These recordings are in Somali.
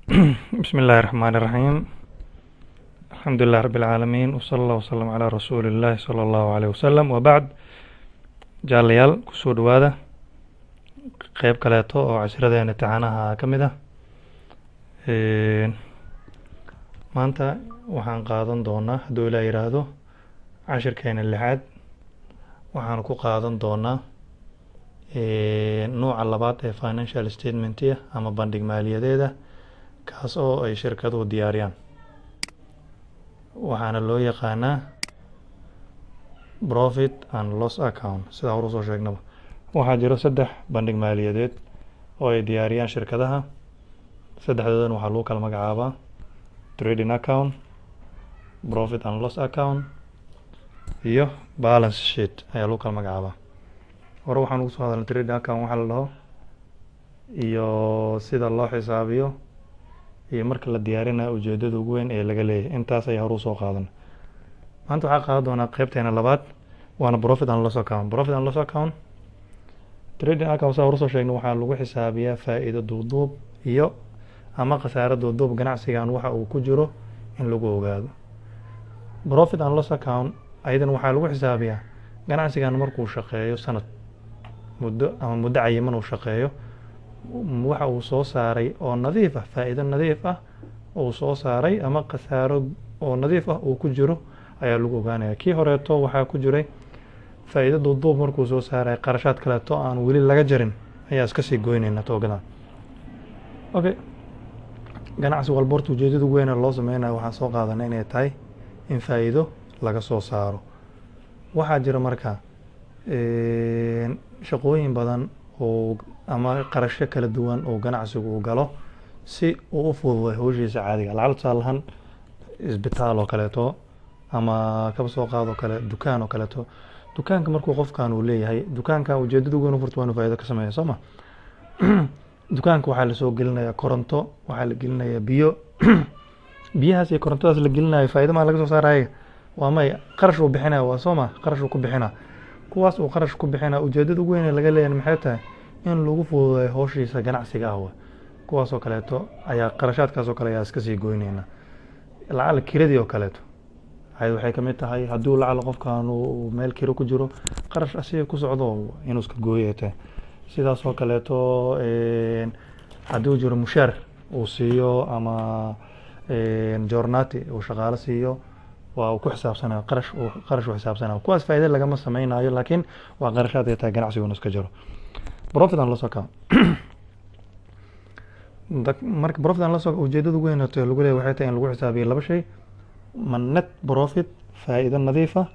بسم الله الرحمن الرحيم الحمد لله رب العالمين وصلى الله وسلم على رسول الله صلى الله عليه وسلم وبعد jaalayaal kusoo dhawaada qeyb kaleeto oo cashiradeen imtixaanaha ka mid ah maanta waxaan qaadan doonaa hadduu ilaa yiraahdo cashirkeena lixaad waxaan ku qaadan doonaa nooca labaad ee financial statement ama bandhig maaliyadeeda kaas oo ay shirkaduhu diyaariyaan waxaana loo yaqaanaa profit and loss account sida hore usoo sheegnaba waxaa jiro saddex bandhig maaliyadeed oo ay diyaariyaan shirkadaha saddexdoodan waxaa lagu kala magacaabaa trading account, profit and loss account iyo balance sheet ayaa lagu kala magacaabaa hore waxaan ugu soo hadalnay trading account waxaa la dhaho iyo sida loo xisaabiyo iyo marka la diyaarinayo ujeedada ugu weyn ee laga leeyahay intaas ayaa hore usoo qaadan maanta waxaa qaadan doonaa qeybteena labaad waana profit and loss account profit and loss account trading account saa hore soo sheegnay waxaa lagu xisaabiyaa faa'iido duuduub iyo ama khasaaro duuduub ganacsigan waxa uu ku jiro in lagu ogaado profit and loss account ayadan waxaa lagu xisaabiyaa ganacsigan markuu shaqeeyo sanad muddo cayiman uu shaqeeyo waxa uu soo saaray oo nadiif ah faa'iido nadiif ah uu soo saaray ama khasaaro oo nadiif ah uu ku jiro ayaa lagu ogaanaya kii horeeto waxaa ku jiray faa'iido duuduub markuu soo saaray qarashaad kaleeto aan weli laga jarin ayaa iska sii goynayna toogadan okay ganacsi walba horta ujeedada ugu weyn ee loo sameynayo waxaan soo qaadanay inay tahay in faa'iido laga soo saaro waxaa jira marka shaqooyin badan oo ama qarasho kala duwan oo ganacsigu uu galo si uu u fududay hawshiisa caadiga lacag tusaalahaan isbitaal oo kaleeto ama kaba soo qaado kale dukaan oo kaleeto dukaanka markuu qofkan uu leeyahay dukaanka ujeedada ugu weyn u furto waa inuu faa'iido ka sameeyo soo ma dukaanka waxaa lasoo gelinayaa koronto waxaa la gelinayaa biyo biyahaas iyo korontadaas la gelinayo faa'iido maa laga soo saaraya waa may qarash uu bixinaya waa soo ma qarash uu ku bixina kuwaas uu qarash ku bixina ujeedada ugu weyn ee laga leeyahay maxay tahay in lagu fududeeyo hawshiisa ganacsiga ah kuwaas oo kaleeto ayaa qarashaadkaas oo kale ayaa iska sii goynayna lacag kiradii oo kaleeto waxay ka mid tahay hadduu lacag qofkan uu meel kiro ku jiro qarash asiga ku socdo inuu iska gooyo tahay sidaas oo kaleeto hadduu jiro mushaar uu siiyo ama joornaati uu shaqaale siiyo waa uu ku xisaabsanaya qarash uu xisaabsanaya kuwaas faa'iido lagama sameynayo laakiin waa qarashaad ay tahay ganacsigu inuu iska jiro profit and loss account marka profit and loss ujeedada ugu weyn lagu leeyahay waxay tahay in lagu xisaabiyo laba shay ma net profit faa'iido nadiif ah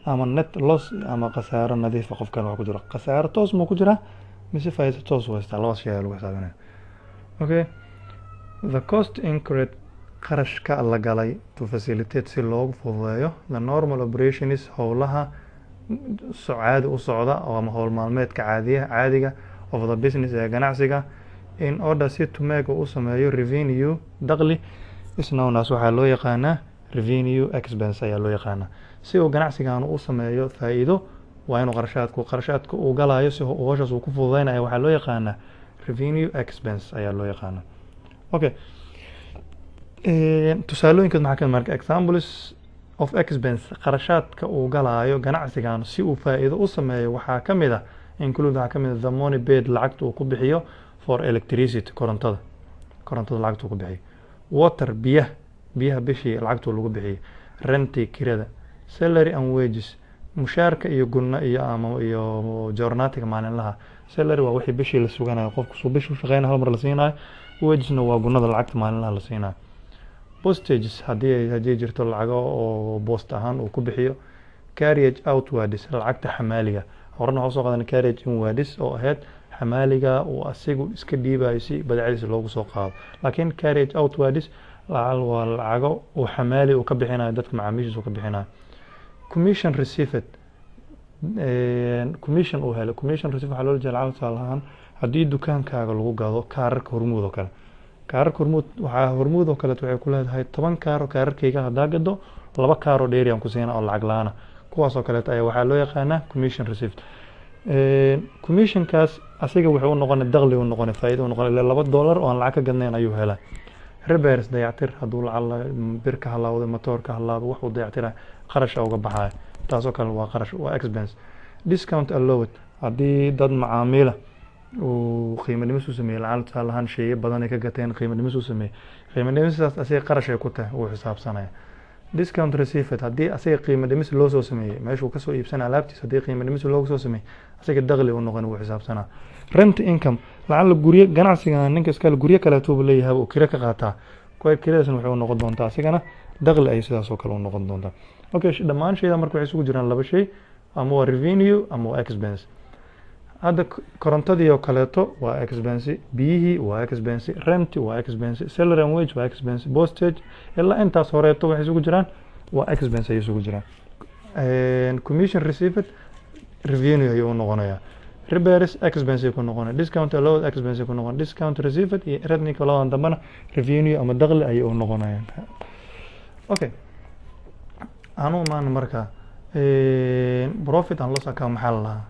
ama net loss ama khasaaro nadiif ah qofkan wax ku jiro khasaaro toos ma ku jira mise faa'iido toos u haystaa laba shay ayaa lagu xisaabinaya okay the cost incurred qarashka la galay to facilitate si loogu fududeeyo the normal operation is howlaha caadi u socda oo ama howl maalmeedka caadiga of the business ee ganacsiga in order si to make u sameeyo revenue dakhli is known as waxaa loo yaqaanaa revenue expense ayaa loo yaqaanaa si uu ganacsigan u sameeyo faa'iido waa inuu qarashaadka uu galayo si hawshaas uu ku fududeynayo waxaa loo yaqaanaa revenue expense ayaa loo yaqaanaa okay tusaalooyinkood maxaa ka marka examples of expense qarashaadka uu galayo ganacsigan si uu faa'iido u sameeyo waxaa ka mid ah include waxaa ka mid ah the money paid lacagta uu ku bixiyo for electricity korontada lacagta uu ku bixiyo water biyaha bishii lacagta lagu bixiyo renti kirada salary and wages mushaarka iyo gunna iyo joornaatiga maalinlaha salary waa wixii bishii la suganayo qofku suu bishii u shaqeynayo hal mar la siinayo wagesna waa gunnada lacagta maalinlaha la siinayo postages haddii jirto lacago oo post ahaan uu ku bixiyo carriage outwards lacagta xamaaliga horena waxaa soo qaadanay carriage inwards oo ahayd xamaaliga uu asigu iska dhiibayo si badeecadiisa loogu soo qaado laakiin carriage outwards waa lacago uu xamaali uu ka bixinayo dadka macaamiishiisa uu ka bixinayo commission received commission uu helo commission received waxaa loola jeeda lacag tusaalahaan haddii dukaankaaga lagu gado kaararka hormuud oo kale kaararka hormuud oo kaleeto waxay ku leedahay 10 kaaro kaararkayga haddaa gado 2 kaaro dheeri aan ku siina oo lacag la-aan kuwaas oo kaleeto ayaa waxaa loo yaqaanaa commission received commissionkaas asiga wuxuu u noqonay dakhli u noqonay faa'iido u noqonay $2 oo aan lacag ka gadnayn ayuu helaa repairs dayactir hadduu lacala bir ka halaawday matoor ka halaabo wax uu dayactira qarasha uga baxaya taasoo kale waa qarash waa expense discount allowed haddii dad macaamiila uu qiimo dhimis u sameeyey lacala tusaale ahaan sheeye badan ay ka gateen qiimo dhimis u sameeyey qiimo dhimistaas asiga qarash ay ku tahay wuu xisaabsanaya discount received haddii asiga qiimo dhimis loo soo sameeyey meeshuu kasoo iibsanaya alaabtiis haddii qiimo dhimis loogu soo sameeyey asiga dakhli u noqon wuu xisaabsanaa rent income lacala guryo ganacsiga ninka iskale guryo kaleetuuba leeyahay uu kiro ka qaataa kuwa kiradaasna waxay u noqon doontaa asigana dakhli ay sidaas oo kale u noqon doontaa okay dhammaan shayda marka waxay isugu jiraan laba shay ama waa revenue ama waa expense hadda korontadii oo kaleeto waa expense biyihii waa expense rent waa expense salary and wage waa expense postage ilaa intaas horeeto waxay isugu jiraan waa expense ay isugu jiraan commission received revenue ayuu u noqonayaa repairs expense ku noqonaya discount allowed expense ku noqon discount received iyo revenue labadan dambana revenue ama dakhli ayay u noqonayaan okay anu maan marka profit and loss account maxaa la lahaa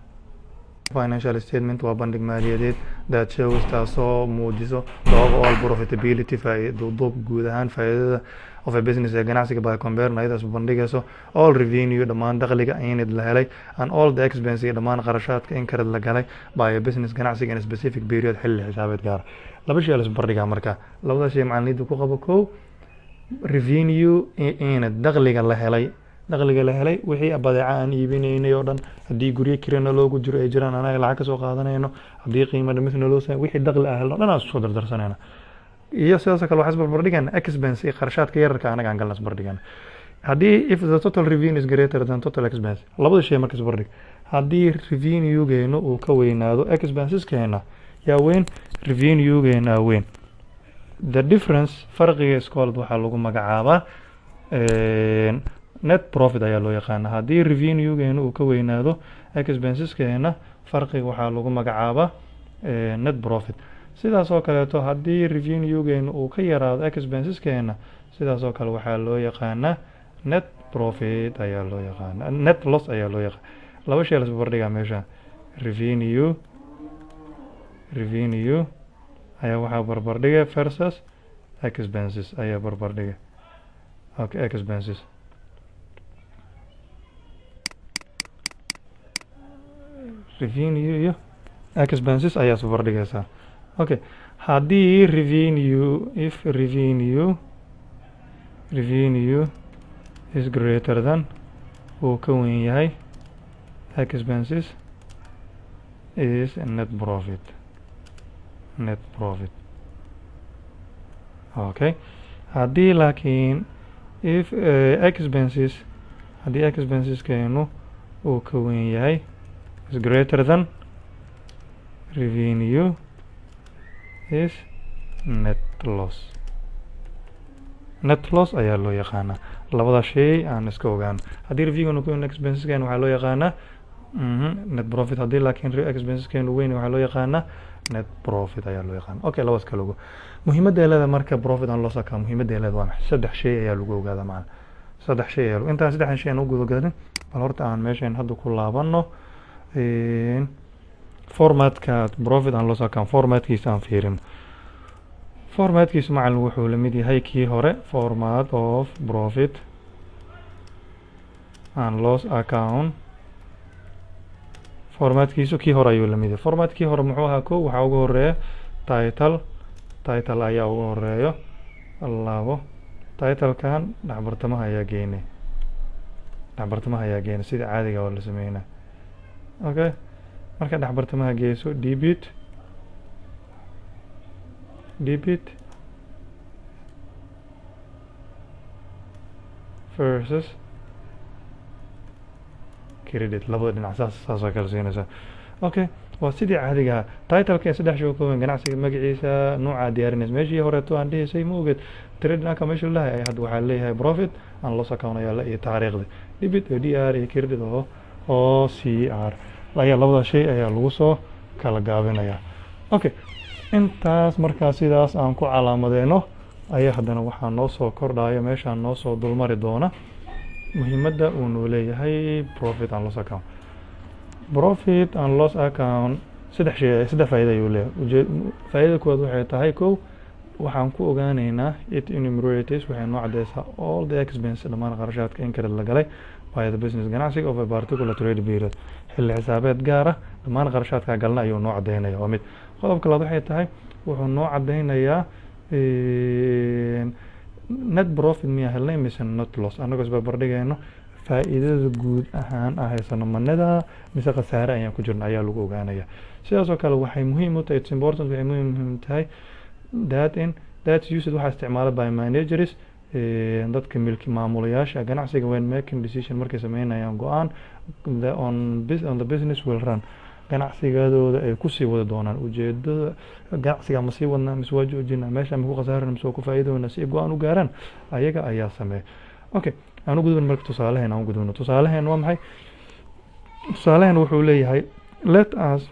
financial statement waa bandhig maaliyadeed that shows taasoo muujiso the overall profitability duuduub guud ahaan faa'iidada of a business ee ganacsiga by comparing ayadaas bandhigayso all revenue dhammaan dakhliga inid la helay and all the expense iyo dhammaan qarashaadka inkared la galay by a business ganacsiga in a specific period xilli xisaabeed gaar laba shay la isbardhigaa marka labada shay macaliniintu ku qabo kow revenue inid dakhliga la helay wixii badeeca aan iibinaynay oo dhan haddii guryo kirana loogu jiro ay jiraan anaga lacag ka soo qaadanayno haddii qiimo dhimisna loo sameeyo wixii dakhli ah helno dhan aan soo dardarsanayna iyo sidaas kale waxaan isbarbardhigana expense iyo qarashaadka yararka anaga aan galna isbarbardhigana haddii if the total revenue is greater than total expense labada shay marka isbarbardhig haddii revenue-geenu uu ka weynaado expenses-keena yaa weyn revenue-geena weyn the difference farqiga iskoolad waxaa lagu magacaabaa net profit ayaa loo yaqaana haddii revenue-geena uu ka weynaado expenses-keena farqiga waxaa lagu magacaabaa net profit sidaas oo kaleeto haddii revenue-geena uu ka yaraado expenses-keena sidaas oo kale waxaa loo yaqaanaa net profit ayaa loo yaqaana net loss ayaa loo yaqaana laba shay la isbarbardhigaa meesha revenue ayaa waxaa barbardhiga versus expenses ayaa barbardhiga okay expenses revenue iyo expenses ayaa isbarbardhigaysaa okay haddii revenue is greater than uu ka weyn yahay expenses is net profit okay haddii laakiin if haddii expenses-keenu uu ka weyn yahay is greater than revenue is net loss ayaa loo yaqaanaa labada shay aan iska ogaano haddii revenue expenses-keenu waxaa loo yaqaanaa net profit haddii laakiin expenses-keenu weyn waxaa loo yaqaanaa net profit ayaa loo yaqaana okay labaas kala ogo muhiimadda leeda marka profit and loss account muhiimadda leeda waa maxay saddex shay ayaa lagu ogaadaa macna saddex shay ayaa intaan saddexdan shay aan u guda galin bal horta aan meeshan hadda ku laabano formatka profit and loss account formatkiisa aan fiirino formatkiisu macalin wuxuu la mid yahay kii hore format of profit and loss account formatkiisu kii hore ayuu la mid yahay formatkii hore muxuu ahaa kow waxaa ugu horeeya title ayaa ugu horeeyo labo titlekan dhexbartamaha ayaa geynay sida caadiga oo la sameynaa okay marka dhexbartamaha geyso debit versus credit labada dhinac saas oo kala siinaysa okay waa sidii caadiga titleka saddex shay oo kooban ganacsiga magaciisa nooca diyaarinaysa meeshii horeeto aan dhihisay ma ogeed trading account meesha lahay ay hadda waxaa leeyahay profit and loss account ayaa la iyo taariikhda debit oo dr iyo credit oo cr ayaa labada shay ayaa lagu soo kala gaabinayaa okay intaas markaa sidaas aan ku calaamadeyno ayaa haddana waxaa noo soo kordhaya meeshaan noo soo dulmari doona muhiimadda uu noo leeyahay profit and loss account saddex faa'iido ayuu leeyahay faa'iidada koowaad waxay tahay kow waxaan ku ogaaneynaa it enumerates waxay noo cadeysaa all the expense dhammaan qarashaadka incurred la galay by the business ganacsiga of a particular trade period xilli xisaabeed gaar ah dhammaan qarashaadka galna ayuu noo cadeynaya waa mid qodobka labaad waxay tahay wuxuu noo cadeynayaa net profit miyaa helnay mise not loss annagoo isbarbardhigayno faa'iidada guud ahaan haysano manada mise khasaare ayaan ku jirna ayaa lagu ogaanaya sidaas oo kale waxay muhiim u tahay it's important waxay muhiim tahay that's used waxaa isticmaala by managers dadka milki maamulayaasha ganacsiga when making decision markay sameynayaan go-aan on the business will run ganacsigadooda ay kusii wada doonaan ujeedada ganacsiga ma sii wadnaa mise waa joojinaa meesha ma ku khasaarana mise waa ku faa'iidoona si go-aan u gaaraan ayaga ayaa sameeya okay aan u gudubno marka tusaaleheen aan u gudubno tusaaleheen waa maxay tusaaleheen wuxuu leeyahay let us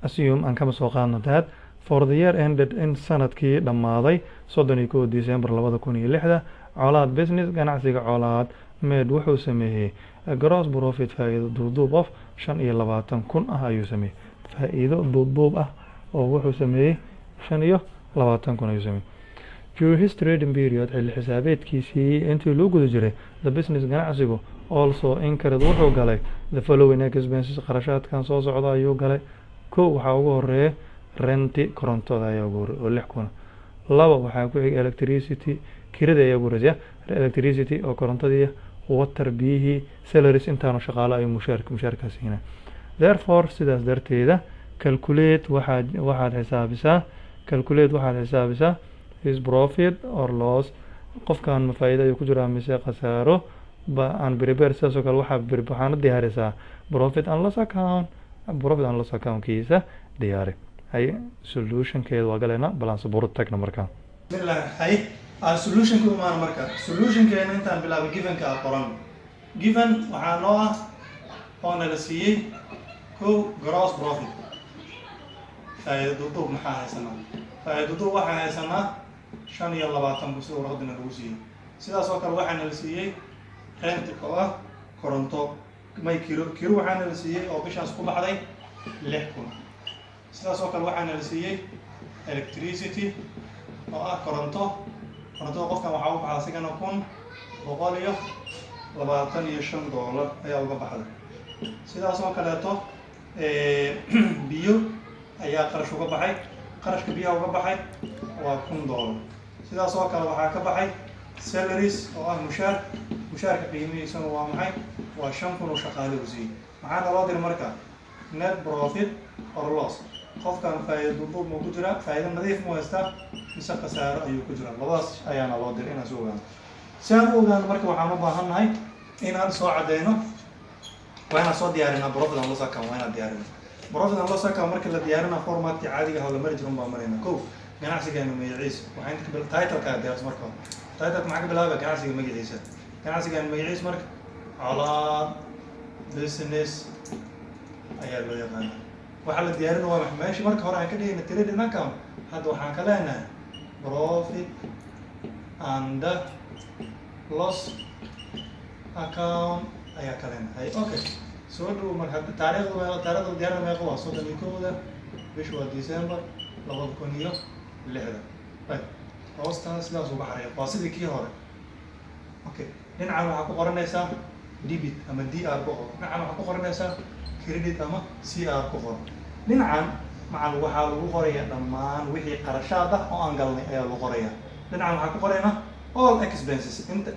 assume aan kama soo qaadno that for the year ended in sanadkii dhammaaday 31 December 2006 colaad business ganacsiga colaad med wuxuu sameeyey gross profit faa'iido duuduub of 25,000 ah ayuu sameeyey faa'iido duuduub ah oo wuxuu sameeyey 25,000 ayuu sameeyey during his trading period xilli xisaabeedkiisii intii loo guda jiray the business ganacsigu also incurred wuxuu galay the following expenses qarashaadkan soo socda ayuu galay kow waxaa ugu horeeya renti korontada ayaa ugu horeeya oo 6,000 laba waxaa ku xigay electricity kirada ayaa ugu horeeya electricity oo korontadii water biyihii salaries intaanu shaqaale ay mushaarka siinaa therefore sidaas darteeda calculate waxaad xisaabisaa his profit or loss qofkan ma faa'iido ayuu ku jiraa mise khasaaro aan prepare sidaas oo kale waxaana diyaarisaa profit and loss account kiisa diyaari hay solutionkeeda waa galeena balance board tagna markaa hay solutionku imaan marka solutionkeena intaan bilaabay givenka qoran given waxaa noo ah oo nala siiyey kow gross profit faa'iido duuduub maxaa haysanaa faa'iido duuduub waxaa haysanaa 25 buu sida warqadina lagu siiyey sidaas oo kale waxaa nala siiyey rent oo ah koronto kiro waxaa nala siiyey oo bishaas ku baxday 6,000 sidaas oo kale waxaa nala siiyey electricity oo ah korontada qofkan waxaa u baxda asigana $125 ayaa uga baxday sidaas oo kaleeto biyo ayaa qarash uga baxay qarashka biyaha uga baxay waa $1,000 sidaas oo kale waxaa ka baxay salaries oo ah mushaarka qiimihiisana waa maxay waa 5,000 oo shaqaale u siiyey maxaa naloo diray marka net profit or loss qofkan faa'iido duuduub ma ku jira faa'iido nadiif ma haystaa mise khasaaro ayuu ku jira labadaas ayaana loo diray inaan soo ogaano si aan u ogaano marka waxaan u baahannahay inaan soo cadeyno waa inaan soo diyaarinaa profit and loss account waa inaan diyaarino profit and loss account marka la diyaarina formatkii caadiga ah oo la mari jirin baan maraynaa kow ganacsigeena magaciisa waxaa inta titleka diyaarsan marka titleka maxaa ka bilaabaya ganacsiga magaciisa ganacsigeena magaciisa marka colaad business ayaa loo yaqaana waxaa la diyaarin waa meeshii marka hore aan ka dhigayna trading account hadda waxaan ka leenahay profit and loss account ayaa ka leenahay okay soo dhow marka taariikhda diyaarin meeqa waa 31 bisha waa December 2006 right hoostaas sidaas uga xareeyo waa sidii kii hore okay dhinacan waxaa ku qoranaysaa debit ama DR ku qoran dhinacan waxaa ku qoranaysaa credit ama CR ku qoran dhinacan macal waxaa lagu qorayaa dhammaan wixii qarashaad ah oo aan galnay ayaa lagu qorayaa dhinacan waxaa ku qoraynaa all expenses inta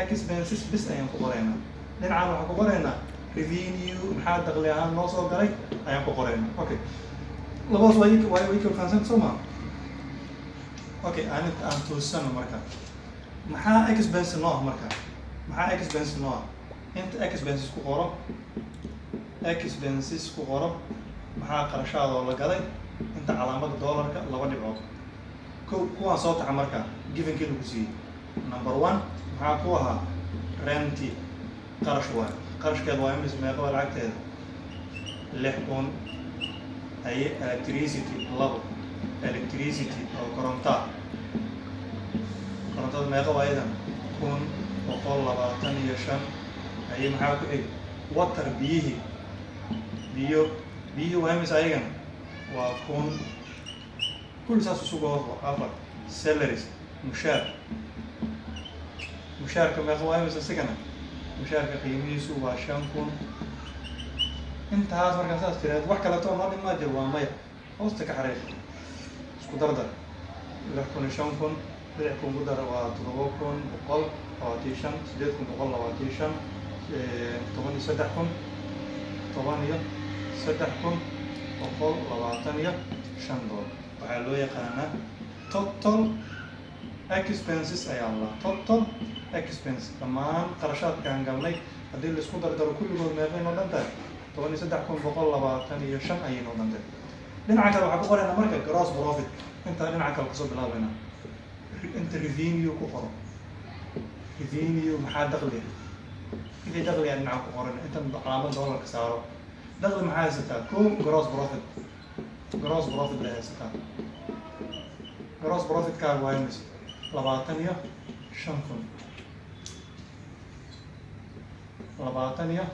expenses bis ayaan ku qoraynaa dhinacan waxaa ku qoraynaa revenue maxaa dakhli ahaan noo soo galay ayaan ku qoraynaa okay labadaas waa equal consent soo ma okay aan toosano marka maxaa expense noo ah marka maxaa expense noo ah inta expenses ku qoro maxaa qarashaad oo la galay inta calaamada dollarka 2 dhibcood kuwaan soo taxa marka givenkii lagu siiyey number 1 maxaa ku ahaa renti qarash waay qarashkeed waa imis meeqa lacagteeda 6,000 ay electricity oo korontada meeqa waa idan 1,125 ay maxaa ku xig water biyihii waa imis ayagana waa كل ساس سوق أفر salaries مشار كما هو أيمس السكنة مشار كقيمي سو واشانكون انت هذا مركز أساس ترى وحكي لا تقول هذا ما جوا مايا أوستك حريق اسكو دردر لكن شانكون لكن بدر وتضوكون بقل واتيشن سديتكم بقل واتيشن طبعا سدحكم طبعا سدحكم بقل لواتنيا شندول وحلو يقانا total expenses أي الله total expense كمان قرشات كان قبلي هذي اللي سكون دردر كل يوم ما يغني نودنتر طبعا سدحكم بقل لواتنيا شن أي نودنتر لين عكر وحبوا قرنا مركب جراس بروفيت انت لين عكر قصب لا بينا انت ريفينيو كفر ريفينيو محل دخلي إذا دخلي يعني معك قرن انت علامة دولار كساره دخل معاه ستة كوم جراس بروفيت لها ستة جراس بروفيت كان وايمس لبعتنيا شنكون لبعتنيا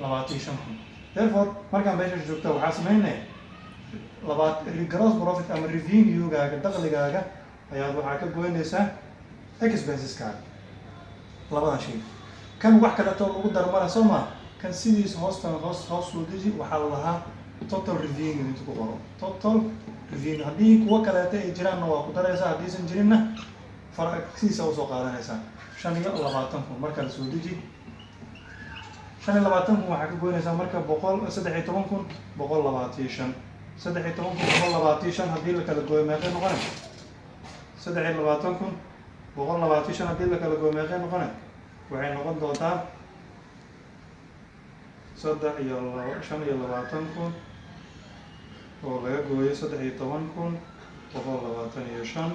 لبعتي شنكون therefore markaan meesha joogto waxaa sameynaya gross profit ama revenue-gaaga dakhligaaga ayaad waxaa ka goynaysaa expenses-kaaga labadan shay kan wax kaleeto lagu darmana soo maa kan sidiisa hoos soo deji waxaa la lahaa total revenue inta ku qoro total revenue haddii kuwa kaleeto ay jiraanna waa ku daraysaa haddiisan jirinna sidiisa usoo qaadanaysaa 25,000 marka la soo deji 25,000 waxaa ka goynaysaa marka 13,000 125 13,000 haddii la kala gooyo meeqay noqonay 13,000 125 haddii la kala gooyo meeqay noqonay waxay noqon doontaa 25,000 oo laga gooyo 13,000 125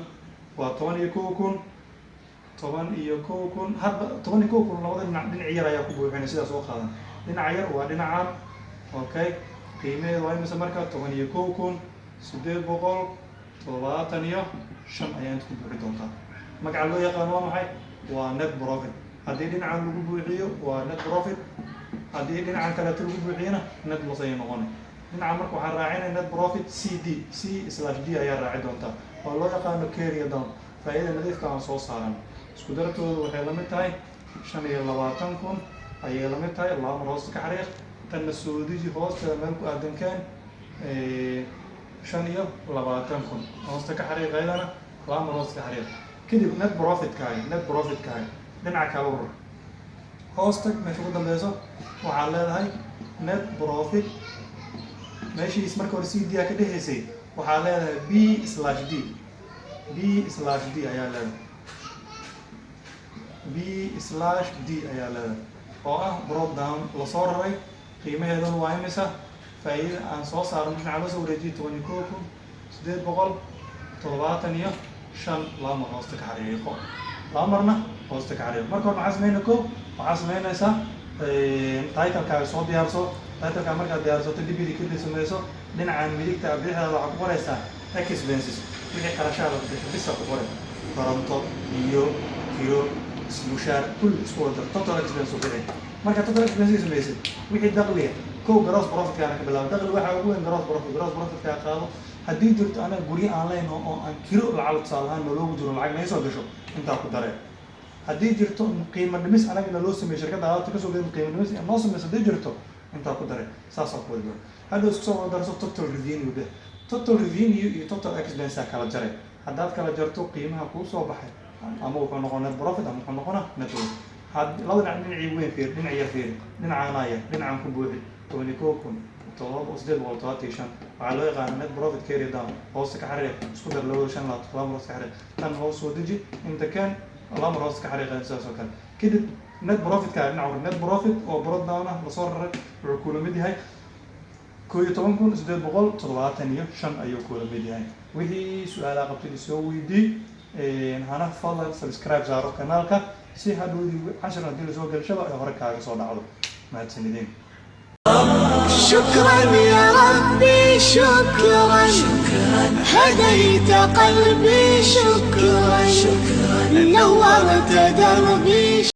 waa 11,000 hadba 11,000 labada dhinac yar ayaa ku buuxinay sidaas oo qaadan dhinaca yar waa dhinacaan okay qiimeedu waa imisa marka 11,875 ayaa inta ku buuxi doontaa magaca loo yaqaan waa maxay waa net profit haddii dhinacan lagu buuxiyo waa net profit haddii dhinacan kaleeto lagu buuxiyana net loss ayay noqonay dhinaca marka waxaan raacinay net profit C/D ayaa raaci doontaa oo loo yaqaano carry down faa'iida nadiifka aan soo saaran isku dartoodu waxay la mid tahay 25,000 ayay la mid tahay laba mar hoosta ka xariiq tanna soo deji hoosteeda meel ku aadankaan 25,000 hoosta ka xariiq ayadana laba mar hoosta ka xariiq kadib net profitkaaga dhinaca kala warar hoosta meesha ugu dambeyso waxaad leedahay net profit meeshiis marka hore CD ka dhexeysay waxaad leedahay B/D ayaa leedahay B/D ayaa leedahay oo ah brought down la soo raray qiimaheeduna waa imisa faa'iida aan soo saarno dhinaca la soo wareejiyay 21,875 laba mar hoosta ka xariiqo laba marna hoosta ka xariiqo marka hore maxaa sameynaa waxaa sameynaysaa title-kaaga soo diyaarso title-kaa markaad diyaarsato dibidi kadib sameyso dhinacan midigta bidixda waxaa ku qoraysaa expenses wixii qarashaada bisa ku qoray koronto iyo kiro mushaar kul isku wada total expense oo bixi marka total expense samaysid wixii dakhliga gross profit-kaana ka bilaabo dakhli waxaa ugu weyn gross profit-kaa qaado haddii jirto anaga guryo aan leyn oo aan kiro lacag tusaale ahaan naloogu jiro lacag naga soo gasho intaa ku daree haddii jirto qiimo dhimis anagana loo sameeyo shirkadda alaabta kasoo geda qiimo dhimis noo sameyso haddii jirto intaa ku daree saasaa ku wada hadhow isku soo wada darso total revenue de total revenue iyo total expense kala jaray haddaad kala jarto qiimaha kuu soo baxay ama wuxuu noqon net profit ama wuxuu noqona net loss laba dhinacii weyn fiir dhinac yar fiir dhinacaana yar dhinacan ku buuxi 22,875 waxaa loo yaqaana net profit carry down hoosta ka xariiq isku dar laba shan laba hoos ka xariiq tan hoos soo deji inta kan laba hoos ka xariiqan sidaas oo kale kadib net profit-ka dhinaca net profit oo brought down la soo raray wuxuu kula mid yahay 11,875 ayuu kula mid yahay wixii su'aalaha qabtay soo weydii hana fadlan subscribe saaro kanaalka si hadhoodii cashar haddii la soo galshaba ay hore kaaga soo dhacdo mahadsanideen شكرا يا ربي شكرا هديت قلبي شكرا نورت دربي